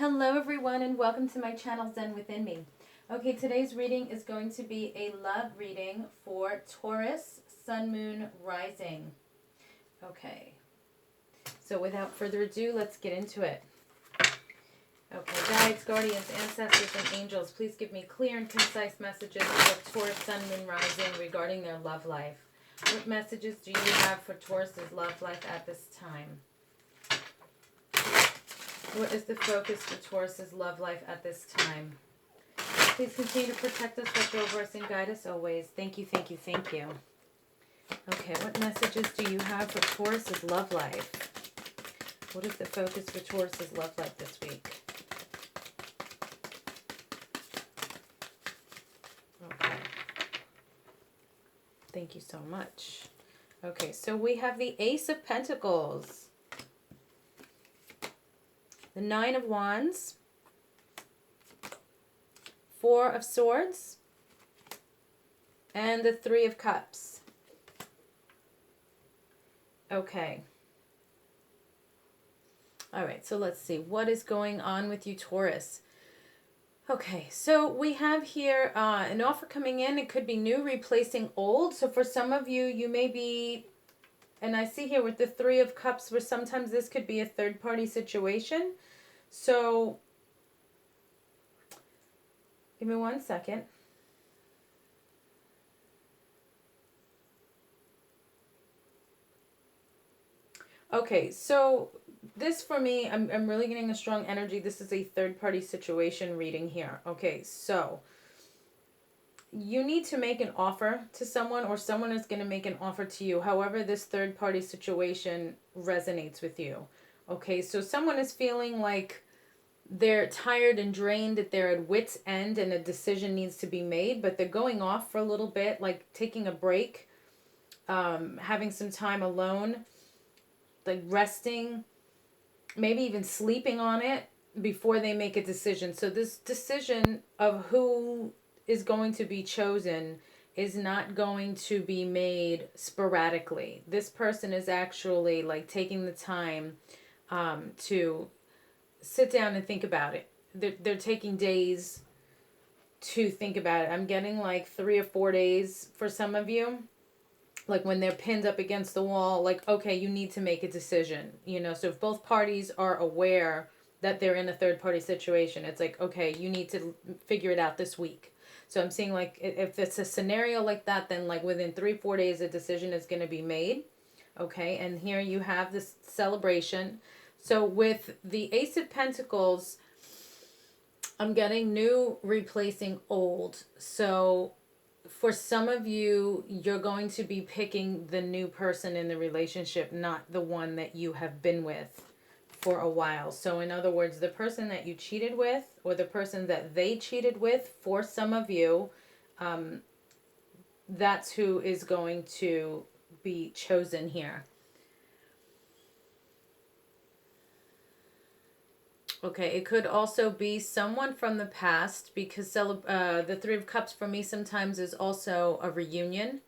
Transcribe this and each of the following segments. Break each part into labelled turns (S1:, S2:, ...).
S1: Hello everyone and welcome to my channel Zen Within Me. Okay, today's reading is going to be a love reading for Taurus, Sun, Moon, Rising. Okay, so without further ado, let's get into it. Okay, guides, guardians, ancestors, and angels, please give me clear and concise messages for Taurus, Sun, Moon, Rising regarding their love life. What messages do you have for Taurus's love life at this time? What is the focus for Taurus's love life at this time? Please continue to protect us, watch over us, and guide us always. Thank you, thank you, thank you. Okay, what messages do you have for Taurus's love life? What is the focus for Taurus's love life this week? Okay. Thank you so much. Okay, so we have the Ace of Pentacles, the Nine of Wands, Four of Swords, and the Three of Cups. Okay. All right, so let's see. What is going on with you, Taurus? Okay, so we have here an offer coming in. It could be new, replacing old. So for some of you, you may be, and I see here with the Three of Cups, where sometimes this could be a third-party situation. So give me 1 second. Okay, so this for me, I'm really getting a strong energy. This is a third-party situation reading here. Okay, so you need to make an offer to someone, or someone is going to make an offer to you. However, this third-party situation resonates with you. Okay, so someone is feeling like they're tired and drained, that they're at wit's end and a decision needs to be made, but they're going off for a little bit, like taking a break, having some time alone, like resting, maybe even sleeping on it before they make a decision. So this decision of who is going to be chosen is not going to be made sporadically. This person is actually like taking the time to sit down and think about it. They're taking days to think about it. I'm getting like 3 or 4 days for some of you. Like when they're pinned up against the wall, like, okay, you need to make a decision. You know, so if both parties are aware that they're in a third party situation, it's like, okay, you need to figure it out this week. So I'm seeing like if it's a scenario like that, then like within 3-4 days, a decision is going to be made. Okay, and here you have this celebration. So with the Ace of Pentacles, I'm getting new replacing old. So for some of you, you're going to be picking the new person in the relationship, not the one that you have been with for a while. So in other words, the person that you cheated with, or the person that they cheated with, for some of you, that's who is going to be chosen here. Okay, it could also be someone from the past, because the Three of Cups for me sometimes is also a reunion.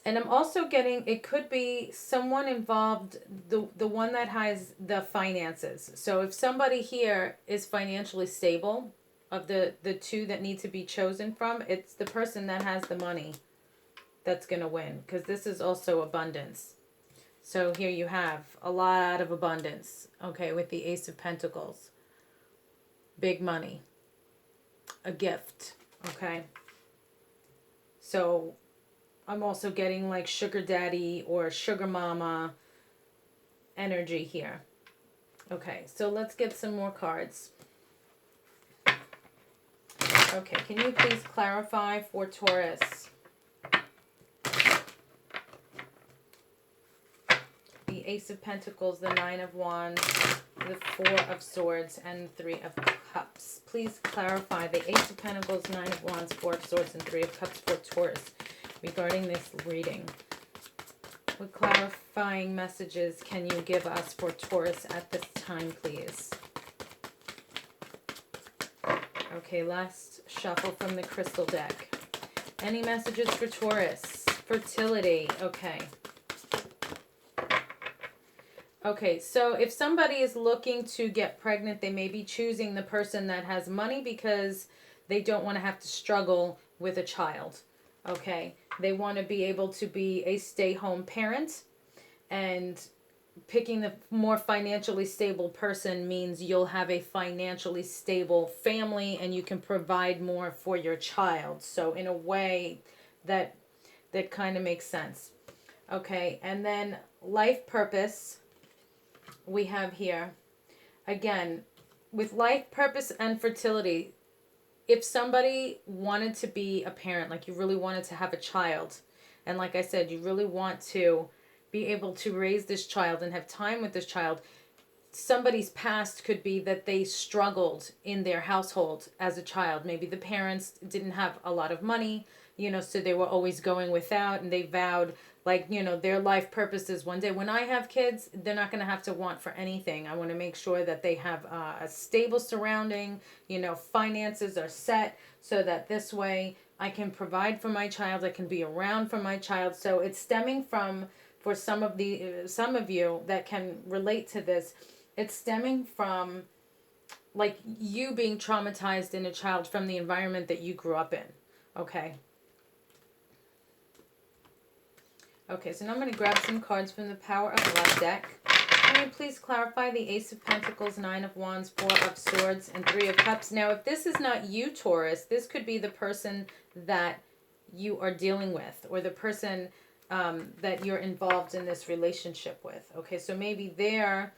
S1: And I'm also getting, it could be someone involved, the one that has the finances. So if somebody here is financially stable, of the two that need to be chosen from, it's the person that has the money that's going to win, because this is also abundance. So here you have a lot of abundance, okay, with the Ace of Pentacles. Big money. A gift, okay? So I'm also getting like sugar daddy or sugar mama energy here. Okay, so let's get some more cards. Okay, can you please clarify for Taurus? The Ace of Pentacles, the Nine of Wands, the Four of Swords, and Three of Cups. Please clarify the Ace of Pentacles, Nine of Wands, Four of Swords, and Three of Cups for Taurus regarding this reading. What clarifying messages can you give us for Taurus at this time, please? Okay, last shuffle from the crystal deck. Any messages for Taurus? Fertility, okay. Okay, so if somebody is looking to get pregnant, they may be choosing the person that has money because they don't want to have to struggle with a child. Okay, they want to be able to be a stay-home parent, and picking the more financially stable person means you'll have a financially stable family and you can provide more for your child. So in a way that kind of makes sense. Okay, and then life purpose we have here. Again, with life purpose and fertility, if somebody wanted to be a parent, like you really wanted to have a child, and like I said, you really want to be able to raise this child and have time with this child, somebody's past could be that they struggled in their household as a child. Maybe the parents didn't have a lot of money, so they were always going without, and they vowed, like, their life purpose is one day when I have kids, they're not going to have to want for anything. I want to make sure that they have a stable surrounding, finances are set so that this way I can provide for my child, I can be around for my child. So it's stemming from, for some of you that can relate to this, it's stemming from like you being traumatized in a child from the environment that you grew up in. Okay. Okay, so now I'm going to grab some cards from the Power of Love deck. Can you please clarify the Ace of Pentacles, Nine of Wands, Four of Swords, and Three of Cups? Now, if this is not you, Taurus, this could be the person that you are dealing with, or the person that you're involved in this relationship with. Okay, so maybe they're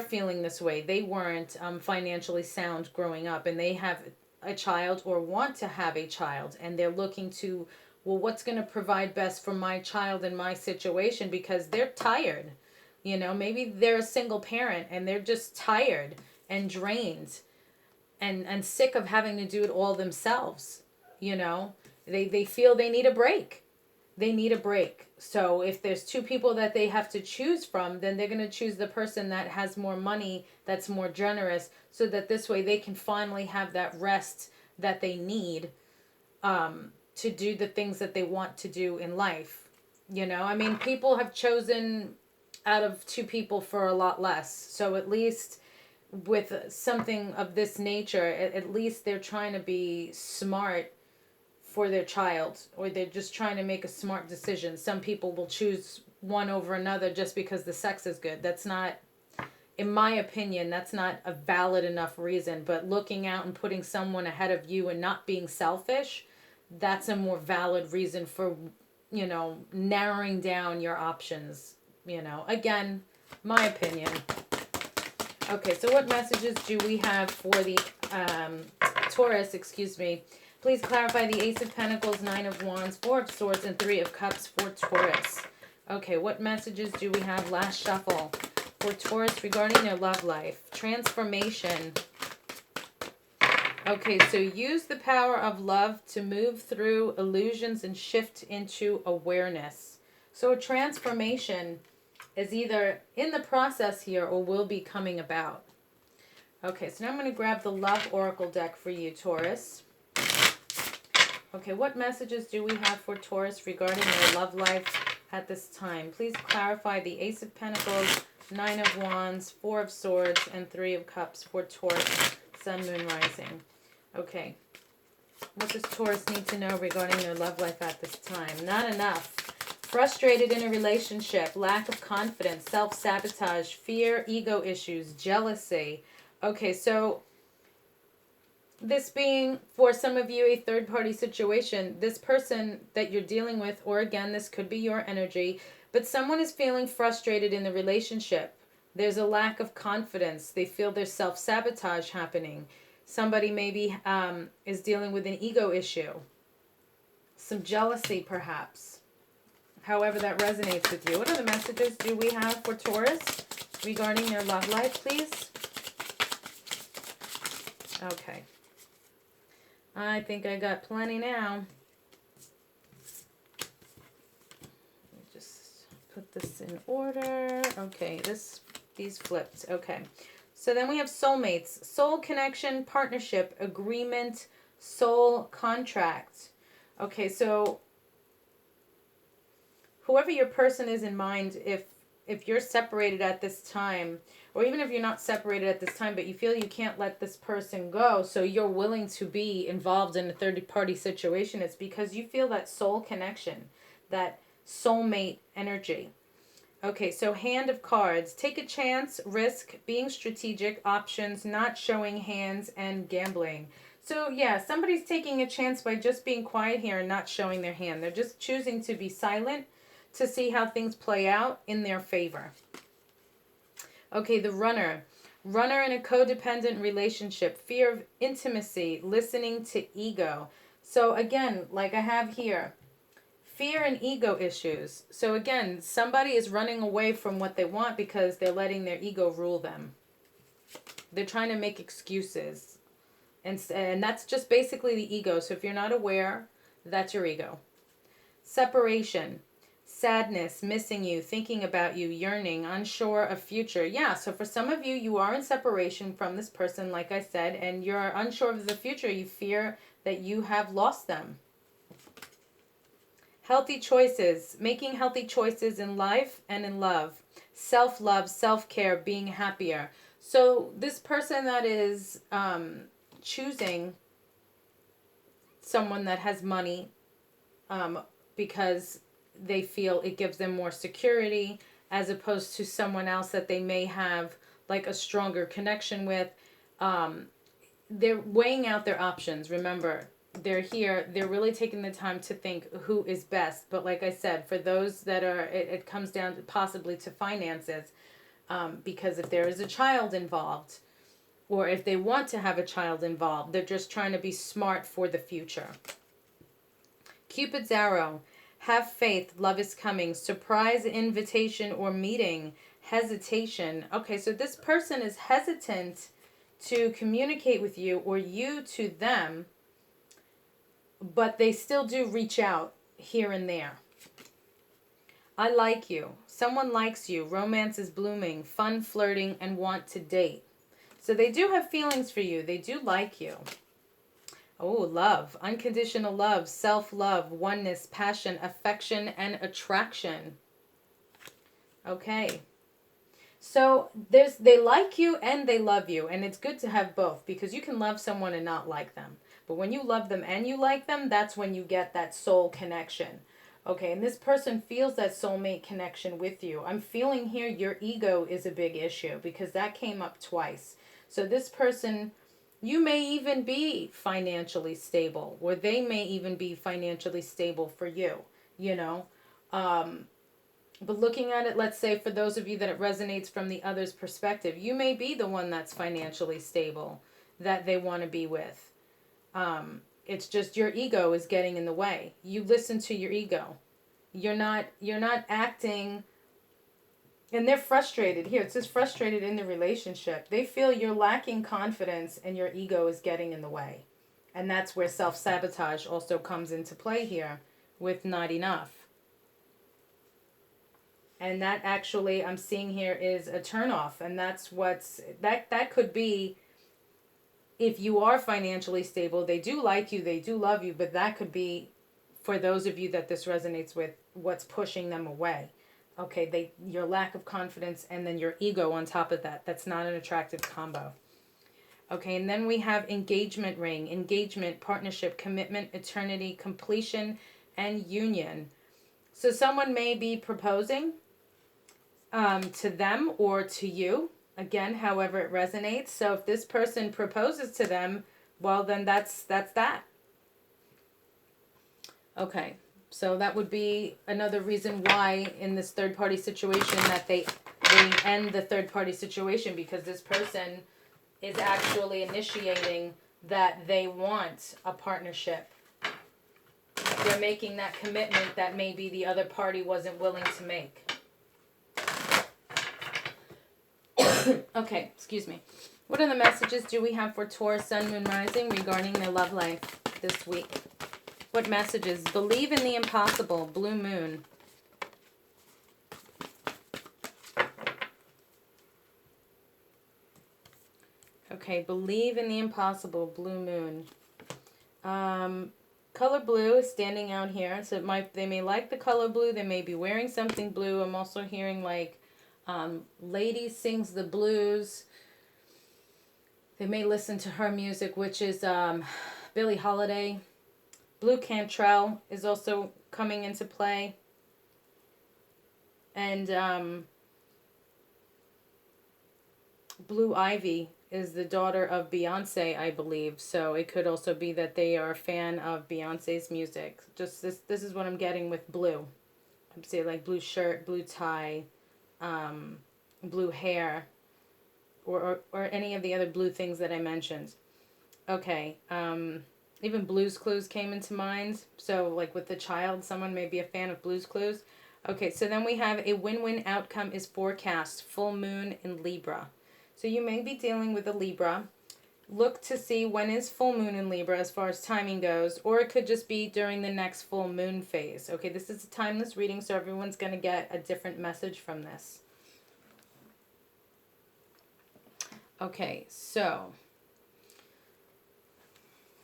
S1: feeling this way. They weren't financially sound growing up, and they have a child or want to have a child, and they're looking to, well, what's going to provide best for my child in my situation, because they're tired. Maybe they're a single parent and they're just tired and drained and sick of having to do it all themselves. They feel they need a break. They need a break. So if there's two people that they have to choose from, then they're going to choose the person that has more money, that's more generous, so that this way they can finally have that rest that they need to do the things that they want to do in life. People have chosen out of two people for a lot less. So at least with something of this nature, at least they're trying to be smart for their child, or they're just trying to make a smart decision. Some people will choose one over another just because the sex is good. That's not, in my opinion, that's not a valid enough reason. But looking out and putting someone ahead of you and not being selfish, that's a more valid reason for, narrowing down your options. Again, my opinion. Okay, so what messages do we have for the Taurus, Please clarify the Ace of Pentacles, Nine of Wands, Four of Swords, and Three of Cups for Taurus. Okay, what messages do we have? Last shuffle for Taurus regarding their love life. Transformation. Okay, so use the power of love to move through illusions and shift into awareness. So a transformation is either in the process here or will be coming about. Okay, so now I'm going to grab the Love Oracle deck for you, Taurus. Okay, what messages do we have for Taurus regarding their love life at this time? Please clarify the Ace of Pentacles, Nine of Wands, Four of Swords, and Three of Cups for Taurus, Sun, Moon, Rising. Okay, what does Taurus need to know regarding their love life at this time? Not enough. Frustrated in a relationship, lack of confidence, self-sabotage, fear, ego issues, jealousy. Okay, so this being, for some of you, a third-party situation, this person that you're dealing with, or again, this could be your energy, but someone is feeling frustrated in the relationship. There's a lack of confidence. They feel there's self-sabotage happening. Somebody maybe is dealing with an ego issue. Some jealousy, perhaps. However that resonates with you. What other messages do we have for Taurus regarding their love life, please? Okay. I think I got plenty now. Let me just put this in order. Okay, these flipped. Okay. So then we have soulmates, soul connection, partnership, agreement, soul contract. Okay, so whoever your person is in mind, if if you're separated at this time, or even if you're not separated at this time, but you feel you can't let this person go, so you're willing to be involved in a third party situation, it's because you feel that soul connection, that soulmate energy. Okay, so Hand of Cards. Take a chance, risk, being strategic, options, not showing hands, and gambling. So yeah, somebody's taking a chance by just being quiet here and not showing their hand. They're just choosing to be silent to see how things play out in their favor. Okay, the Runner. Runner in a codependent relationship. Fear of intimacy, listening to ego. So again, like I have here, fear and ego issues. So again, somebody is running away from what they want because they're letting their ego rule them. They're trying to make excuses. And that's just basically the ego. So if you're not aware, that's your ego. Separation. Sadness, missing you, thinking about you, yearning, unsure of future. Yeah, so for some of you, you are in separation from this person, like I said, and you're unsure of the future. You fear that you have lost them. Healthy choices, making healthy choices in life and in love. Self-love, self-care, being happier. So this person that is choosing someone that has money because they feel it gives them more security, as opposed to someone else that they may have like a stronger connection with. They're weighing out their options. Remember, they're here, they're really taking the time to think who is best. But like I said, for those that are, it comes down to possibly to finances, because if there is a child involved, or if they want to have a child involved, they're just trying to be smart for the future. Cupid's arrow. Have faith, love is coming. Surprise invitation or meeting. Hesitation. Okay, so this person is hesitant to communicate with you, or you to them, but they still do reach out here and there. I like you. Someone likes you. Romance is blooming. Fun flirting and want to date. So they do have feelings for you. They do like you. Oh, love. Unconditional love. Self-love. Oneness. Passion. Affection and attraction. Okay. So they like you and they love you. And it's good to have both, because you can love someone and not like them. But when you love them and you like them, that's when you get that soul connection. Okay, and this person feels that soulmate connection with you. I'm feeling here your ego is a big issue, because that came up twice. So this person, you may even be financially stable, or they may even be financially stable for you, you know. But looking at it, let's say for those of you that it resonates from the other's perspective, you may be the one that's financially stable that they want to be with. It's just your ego is getting in the way. You listen to your ego. You're not acting, and they're frustrated. Here, it says frustrated in the relationship. They feel you're lacking confidence and your ego is getting in the way. And that's where self-sabotage also comes into play here with not enough. And that actually I'm seeing here is a turnoff. And that's that could be, if you are financially stable, they do like you, they do love you, but that could be, for those of you that this resonates with, what's pushing them away. Okay, your lack of confidence and then your ego on top of that. That's not an attractive combo. Okay, and then we have engagement ring, engagement, partnership, commitment, eternity, completion, and union. So someone may be proposing to them or to you. Again, however it resonates. So if this person proposes to them, well, then that's that. Okay, so that would be another reason why in this third party situation that they end the third party situation, because this person is actually initiating that they want a partnership. They're making that commitment that maybe the other party wasn't willing to make. Okay, excuse me. What other messages do we have for Taurus, Sun, Moon, Rising regarding their love life this week? What messages? Believe in the impossible, Blue Moon. Okay, believe in the impossible, Blue Moon. Color blue is standing out here. So they may like the color blue. They may be wearing something blue. I'm also hearing like Lady sings the blues. They may listen to her music, which is Billie Holiday. Blue Cantrell is also coming into play. And Blue Ivy is the daughter of Beyonce, I believe. So it could also be that they are a fan of Beyonce's music. Just this is what I'm getting with blue. I'm saying like blue shirt, blue tie, blue hair, or any of the other blue things that I mentioned. Okay. Even Blue's Clues came into mind. So like with the child, someone may be a fan of Blue's Clues. Okay, so then we have a win-win outcome is forecast, full moon in Libra. So you may be dealing with a Libra. Look to see when is full moon in Libra as far as timing goes, or it could just be during the next full moon phase. Okay, this is a timeless reading, so everyone's going to get a different message from this. Okay, so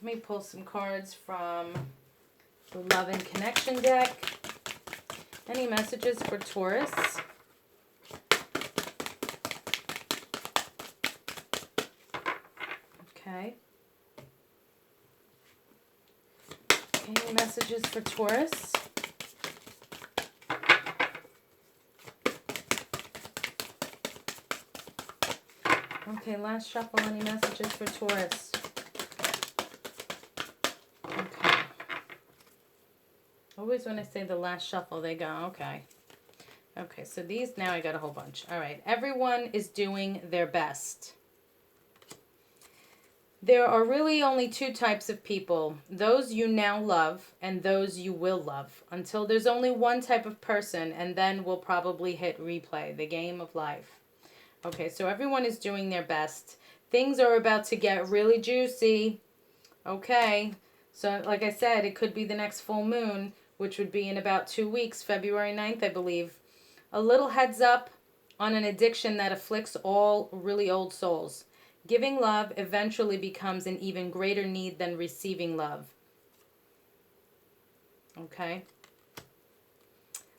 S1: let me pull some cards from the Love and Connection deck. Any messages for Taurus? Okay. Any messages for Taurus? Okay, last shuffle. Any messages for Taurus? Okay. Always when I say the last shuffle, they go, okay. Okay, so these, now I got a whole bunch. All right, everyone is doing their best. There are really only two types of people, those you now love and those you will love, until there's only one type of person, and then we'll probably hit replay, the game of life. Okay, so everyone is doing their best. Things are about to get really juicy. Okay, so like I said, it could be the next full moon, which would be in about 2 weeks, February 9th, I believe. A little heads up on an addiction that afflicts all really old souls. Giving love eventually becomes an even greater need than receiving love. Okay?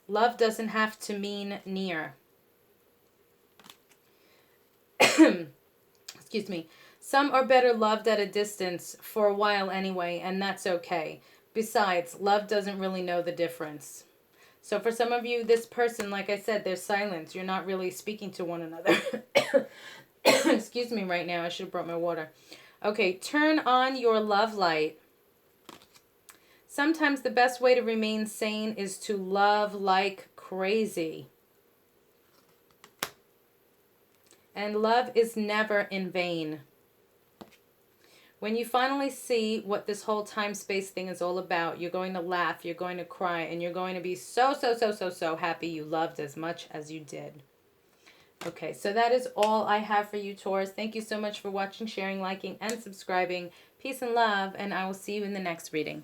S1: Love doesn't have to mean near. Excuse me. Some are better loved at a distance for a while anyway, and that's okay. Besides, love doesn't really know the difference. So for some of you, this person, like I said, there's silence. You're not really speaking to one another. Excuse me right now. I should have brought my water. Okay, turn on your love light. Sometimes the best way to remain sane is to love like crazy. And love is never in vain. When you finally see what this whole time-space thing is all about, you're going to laugh, you're going to cry, and you're going to be so happy you loved as much as you did. Okay, so that is all I have for you, Taurus. Thank you so much for watching, sharing, liking, and subscribing. Peace and love, and I will see you in the next reading.